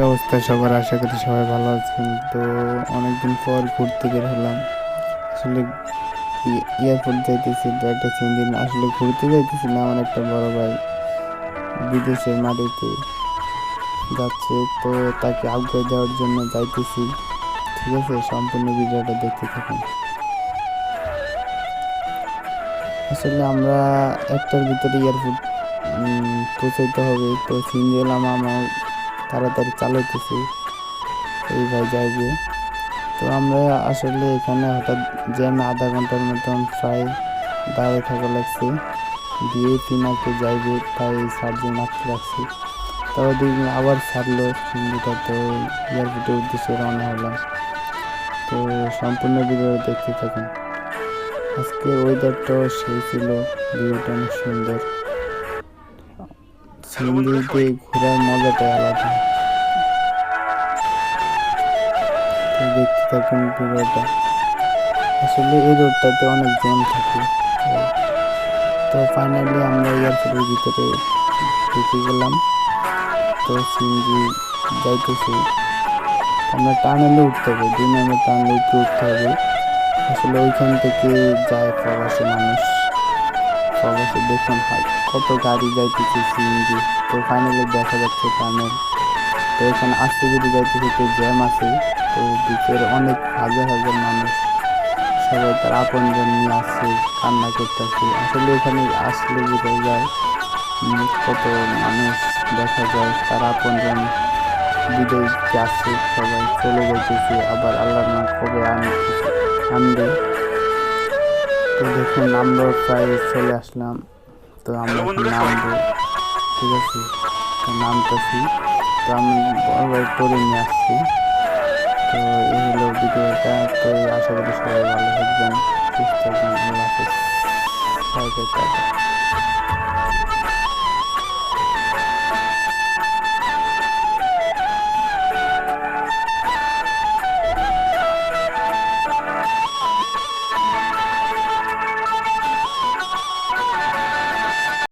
অবস্থা সবার, আশা করি সবাই ভালো আছেন। তো অনেকদিন পর ঘুরতে বের হলাম। আসলে এয়ারপোর্ট যাইতেছি, তো একটা দিন আসলে ঘুরতে যাইতেছি না, আমার একটা বড় ভাই বিদেশের মাটিতে যাচ্ছে, তো তাকে আগ্রহ দেওয়ার জন্য যাইতেছি। ঠিক আছে, সম্পূর্ণ ভিডিওটা দেখতে থাকুন। আসলে আমরা একটার ভিতরে এয়ারপোর্ট পৌঁছাইতে হবে, তো সিনজেলাম আমার তাড়াতাড়ি চালাইতেছি, এই ভাই যাইবে। তো আমরা আসলে এখানে হঠাৎ জ্যামে আধা ঘন্টার মতন প্রায় দাঁড়িয়ে থাকা লাগছে। দিয়ে তিনাকে যাইবে তাই সার্জেন্ট আটকে রাখছি। তারপর দেখলাম আবার ছাড়লো সিন্ধুটা, তো এয়ারপোর্টের উদ্দেশ্যে রওনা হলাম। তো সম্পূর্ণ ভিডিও দেখতে থাকুন। আজকের ওয়েদারটাও সেই ছিল, ভিউটা অনেক সুন্দর। সিন্ধুতে ঘোরার মজাটাই আলাদা। তো দেখতে থাকুন ভিডিওটা। আসলে এই রোডটাতে অনেক জ্যাম থাকে। তো ফাইনালি আমরা এয়ারপোর্টের ভিতরে ঢুকে গেলাম। তো সিএনজি যাইতেছি, আমরা টানেলে উঠতে হবে, 2 নম্বর টানেলে উপরে উঠতে হবে। আসলে ওইখান থেকে যায় প্রবাসী মানুষ। প্রবাসী দেখুন কত গাড়ি যাইতেছে সিএনজি। তো ফাইনালি দেখা যাচ্ছে টানেল। তো এখানে আসতে যদি যাইতেছে তো জ্যাম আছে। তো ভিতরে অনেক হাজার হাজার মানুষ, সবাই তার আপনজন নিয়ে আসছে, কান্না করতেছে। আসলে এখানে আসলে বোঝা যায় কত মানুষ দেখা যায় তার আপনজন বিদেশ যাচ্ছে, সবাই চলে যাইতেছে, আবার আল্লাহ না কবে আনবে। তো দেখুন আমরাও প্রায় চলে আসলাম। তো আমরা এখন নামবো, ঠিক আছে, তো নামতেছি। তো আমি বড় বড় করে নিয়ে আসছি। তো এই হলো ভিডিওটা। তো আশা করি সবাই ভালো থাকবেন, সুস্থ থাকবেন। আল্লাহ হাফিজ, বাই বাই, টাটা।